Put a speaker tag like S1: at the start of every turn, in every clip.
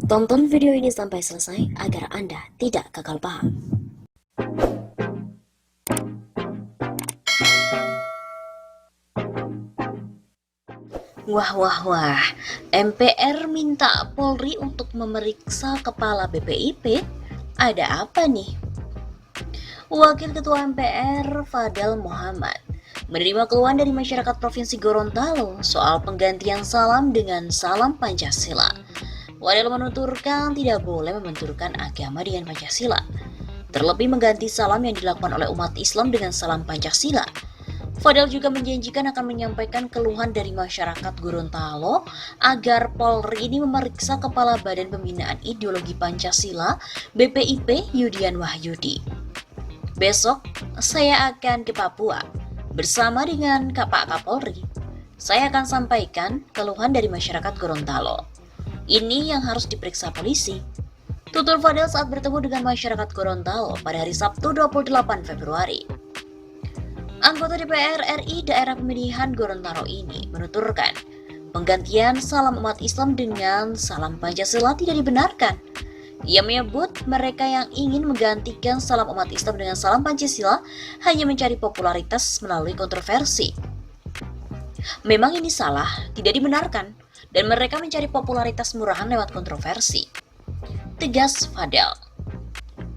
S1: Tonton video ini sampai selesai agar Anda tidak gagal paham. Wah, MPR minta Polri untuk memeriksa kepala BPIP? Ada apa nih? Wakil Ketua MPR Fadel Muhammad menerima keluhan dari masyarakat Provinsi Gorontalo soal penggantian salam dengan salam Pancasila. Fadel menuturkan tidak boleh membenturkan agama dengan Pancasila, terlebih mengganti salam yang dilakukan oleh umat Islam dengan salam Pancasila. Fadel juga menjanjikan akan menyampaikan keluhan dari masyarakat Gorontalo agar Polri ini memeriksa Kepala Badan Pembinaan Ideologi Pancasila BPIP Yudian Wahyudi. Besok saya akan ke Papua bersama dengan Pak Kapolri. Saya akan sampaikan keluhan dari masyarakat Gorontalo. Ini yang harus diperiksa polisi, tutur Fadel saat bertemu dengan masyarakat Gorontalo pada hari Sabtu 28 Februari. Anggota DPR RI daerah pemilihan Gorontalo ini menuturkan penggantian salam umat Islam dengan salam Pancasila tidak dibenarkan. Ia menyebut mereka yang ingin menggantikan salam umat Islam dengan salam Pancasila hanya mencari popularitas melalui kontroversi. Memang ini salah, tidak dibenarkan, dan mereka mencari popularitas murahan lewat kontroversi, tegas Fadel.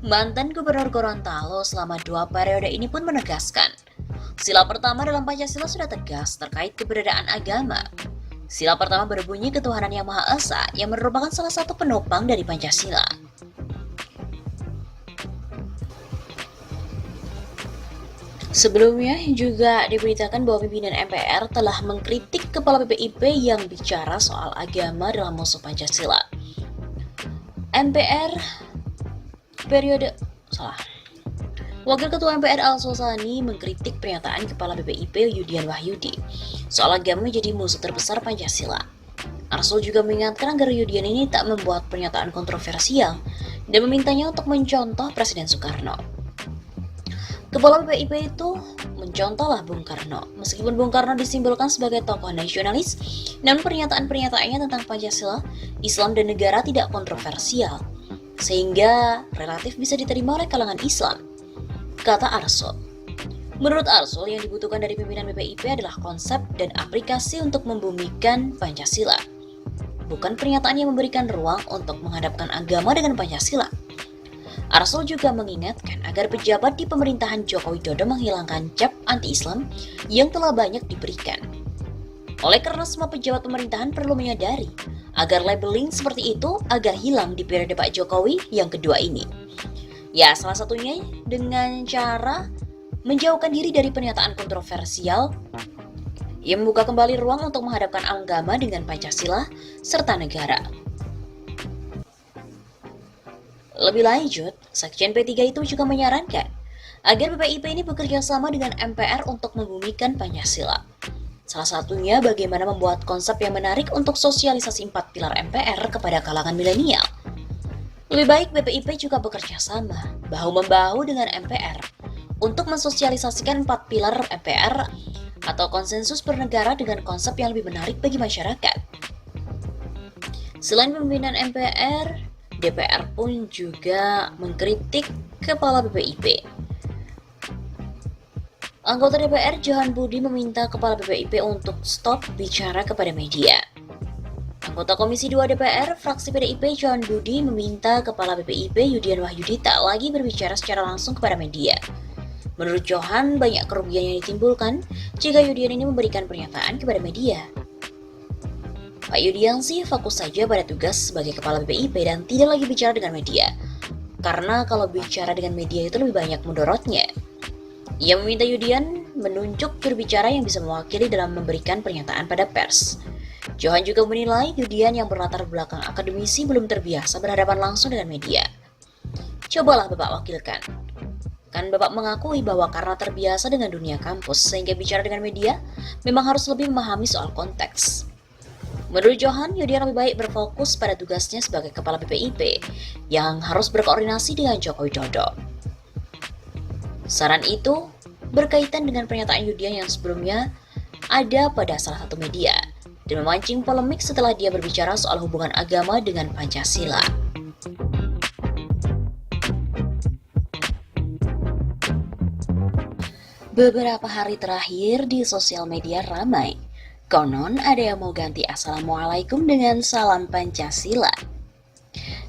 S1: Mantan Gubernur Gorontalo selama 2 periode ini pun menegaskan, sila pertama dalam Pancasila sudah tegas terkait keberadaan agama. Sila pertama berbunyi ketuhanan yang Maha Esa yang merupakan salah satu penopang dari Pancasila. Sebelumnya juga diberitakan bahwa pimpinan MPR telah mengkritik Kepala BPIP yang bicara soal agama dalam musuh Pancasila. Wakil Ketua MPR Al-Sosani mengkritik pernyataan Kepala BPIP Yudian Wahyudi soal agama menjadi musuh terbesar Pancasila. Arsul juga mengingatkan agar Yudian ini tak membuat pernyataan kontroversial dan memintanya untuk mencontoh Presiden Soekarno. Kepala BPIP itu mencontohlah Bung Karno. Meskipun Bung Karno disimbolkan sebagai tokoh nasionalis, namun pernyataan-pernyataannya tentang Pancasila, Islam dan negara tidak kontroversial, sehingga relatif bisa diterima oleh kalangan Islam, kata Arsul. Menurut Arsul, yang dibutuhkan dari pimpinan BPIP adalah konsep dan aplikasi untuk membumikan Pancasila, bukan pernyataan yang memberikan ruang untuk menghadapkan agama dengan Pancasila. Arsul juga mengingatkan agar pejabat di pemerintahan Joko Widodo menghilangkan cap anti-Islam yang telah banyak diberikan. Oleh karena semua pejabat pemerintahan perlu menyadari agar labeling seperti itu agar hilang di periode Pak Jokowi yang kedua ini. Ya, salah satunya dengan cara menjauhkan diri dari pernyataan kontroversial yang membuka kembali ruang untuk menghadapkan agama dengan Pancasila serta negara. Lebih lanjut, Sekjen P3 itu juga menyarankan agar BPIP ini bekerja sama dengan MPR untuk membumikan Pancasila. Salah satunya bagaimana membuat konsep yang menarik untuk sosialisasi 4 pilar MPR kepada kalangan milenial. Lebih baik BPIP juga bekerja sama, bahu-membahu dengan MPR, untuk mensosialisasikan 4 pilar MPR atau konsensus bernegara dengan konsep yang lebih menarik bagi masyarakat. Selain pimpinan MPR, DPR pun juga mengkritik Kepala BPIP. Anggota DPR Johan Budi meminta Kepala BPIP untuk stop bicara kepada media. Anggota Komisi 2 DPR, fraksi PDIP Johan Budi meminta Kepala BPIP Yudian Wahyudi tak lagi berbicara secara langsung kepada media. Menurut Johan, banyak kerugian yang ditimbulkan jika Yudian ini memberikan pernyataan kepada media. Pak Yudian sih fokus saja pada tugas sebagai Kepala BPIP dan tidak lagi bicara dengan media. Karena kalau bicara dengan media itu lebih banyak mudorotnya. Ia meminta Yudian menunjuk juru bicara yang bisa mewakili dalam memberikan pernyataan pada pers. Johan juga menilai Yudian yang berlatar belakang akademisi belum terbiasa berhadapan langsung dengan media. Cobalah Bapak wakilkan. Kan Bapak mengakui bahwa karena terbiasa dengan dunia kampus sehingga bicara dengan media memang harus lebih memahami soal konteks. Menurut Johan, Yudian lebih baik berfokus pada tugasnya sebagai Kepala BPIP yang harus berkoordinasi dengan Joko Widodo. Saran itu berkaitan dengan pernyataan Yudian yang sebelumnya ada pada salah satu media dan memancing polemik setelah dia berbicara soal hubungan agama dengan Pancasila. Beberapa hari terakhir di sosial media ramai. Konon ada yang mau ganti Assalamualaikum dengan salam Pancasila.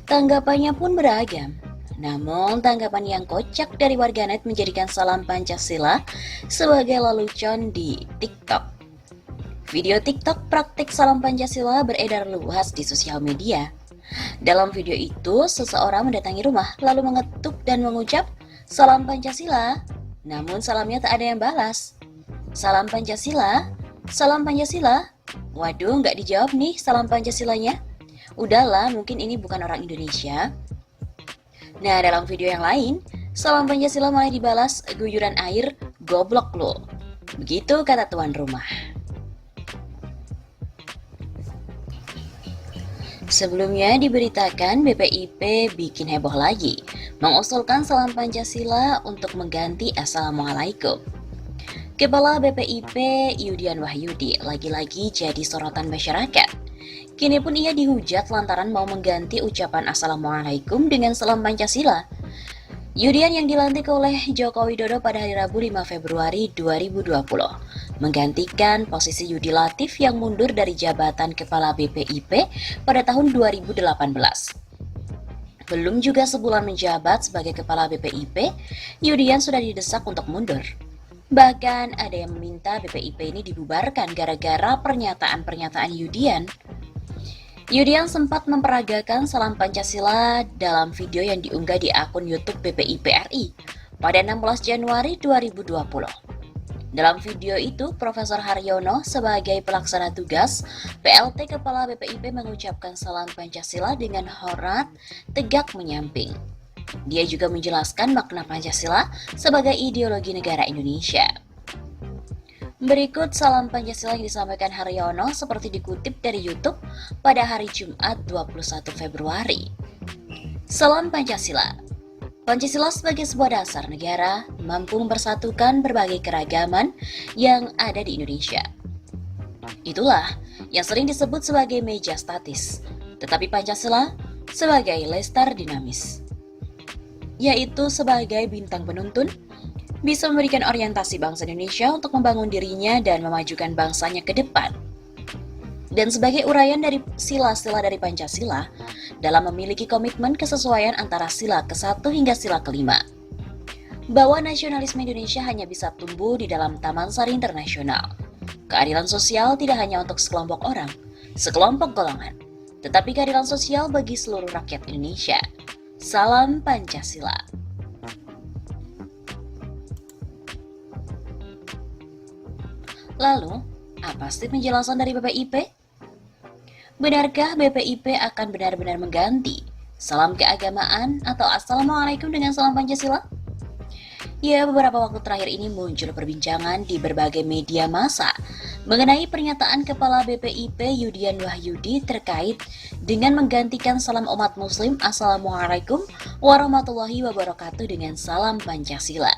S1: Tanggapannya pun beragam. Namun tanggapan yang kocak dari warganet menjadikan salam Pancasila sebagai lelucon di TikTok. Video TikTok praktik salam Pancasila beredar luas di sosial media. Dalam video itu, seseorang mendatangi rumah lalu mengetuk dan mengucap, "Salam Pancasila." Namun salamnya tak ada yang balas. Salam Pancasila? Salam Pancasila? Waduh, nggak dijawab nih salam Pancasilanya. Udahlah, mungkin ini bukan orang Indonesia. Nah, dalam video yang lain, salam Pancasila malah dibalas guyuran air, "Goblok lo." Begitu kata tuan rumah. Sebelumnya diberitakan BPIP bikin heboh lagi, mengusulkan salam Pancasila untuk mengganti Assalamualaikum. Kepala BPIP Yudian Wahyudi lagi-lagi jadi sorotan masyarakat. Kini pun ia dihujat lantaran mau mengganti ucapan Assalamualaikum dengan salam Pancasila. Yudian yang dilantik oleh Joko Widodo pada hari Rabu 5 Februari 2020 menggantikan posisi Yudi Latif yang mundur dari jabatan Kepala BPIP pada tahun 2018. Belum juga sebulan menjabat sebagai Kepala BPIP, Yudian sudah didesak untuk mundur. Bahkan ada yang meminta BPIP ini dibubarkan gara-gara pernyataan-pernyataan Yudian. Yudian sempat memperagakan salam Pancasila dalam video yang diunggah di akun YouTube BPIP RI pada 16 Januari 2020. Dalam video itu, Profesor Haryono sebagai pelaksana tugas PLT Kepala BPIP mengucapkan salam Pancasila dengan hormat, tegak menyamping. Dia juga menjelaskan makna Pancasila sebagai ideologi negara Indonesia. Berikut salam Pancasila yang disampaikan Haryono seperti dikutip dari YouTube pada hari Jumat 21 Februari. Salam Pancasila. Pancasila sebagai sebuah dasar negara mampu mempersatukan berbagai keragaman yang ada di Indonesia. Itulah yang sering disebut sebagai meja statis, tetapi Pancasila sebagai lestar dinamis, yaitu sebagai bintang penuntun, bisa memberikan orientasi bangsa Indonesia untuk membangun dirinya dan memajukan bangsanya ke depan. Dan sebagai uraian dari sila-sila dari Pancasila dalam memiliki komitmen kesesuaian antara sila ke-1 hingga sila ke-5. Bahwa nasionalisme Indonesia hanya bisa tumbuh di dalam taman sari internasional. Keadilan sosial tidak hanya untuk sekelompok orang, sekelompok golongan, tetapi keadilan sosial bagi seluruh rakyat Indonesia. Salam Pancasila. Lalu, apa sih penjelasan dari BPIP? Benarkah BPIP akan benar-benar mengganti salam keagamaan atau Assalamualaikum dengan salam Pancasila? Ya, beberapa waktu terakhir ini muncul perbincangan di berbagai media massa mengenai pernyataan Kepala BPIP Yudian Wahyudi terkait dengan menggantikan salam umat muslim Assalamualaikum warahmatullahi wabarakatuh dengan salam Pancasila.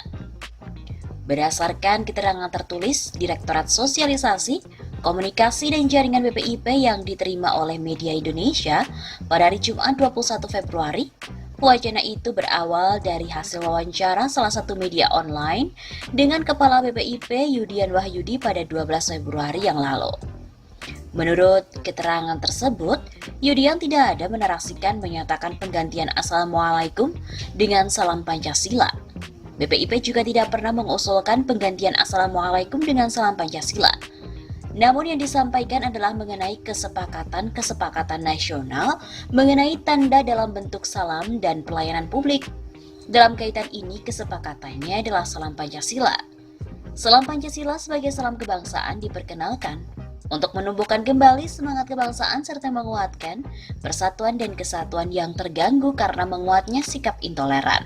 S1: Berdasarkan keterangan tertulis Direktorat Sosialisasi, Komunikasi dan Jaringan BPIP yang diterima oleh Media Indonesia pada hari Jumat 21 Februari, wacana itu berawal dari hasil wawancara salah satu media online dengan Kepala BPIP Yudian Wahyudi pada 12 Februari yang lalu. Menurut keterangan tersebut, Yudian tidak ada menarasikan menyatakan penggantian Assalamualaikum dengan salam Pancasila. BPIP juga tidak pernah mengusulkan penggantian Assalamualaikum dengan salam Pancasila. Namun yang disampaikan adalah mengenai kesepakatan nasional mengenai tanda dalam bentuk salam dan pelayanan publik. Dalam kaitan ini kesepakatannya adalah salam Pancasila. Salam Pancasila sebagai salam kebangsaan diperkenalkan untuk menumbuhkan kembali semangat kebangsaan serta menguatkan persatuan dan kesatuan yang terganggu karena menguatnya sikap intoleran.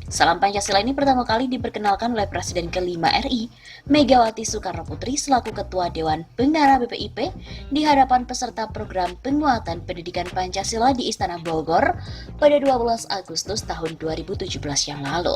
S1: Salam Pancasila ini pertama kali diperkenalkan oleh Presiden ke-5 RI, Megawati Soekarno Putri selaku Ketua Dewan Pengarah BPIP di hadapan peserta program penguatan pendidikan Pancasila di Istana Bogor pada 12 Agustus tahun 2017 yang lalu.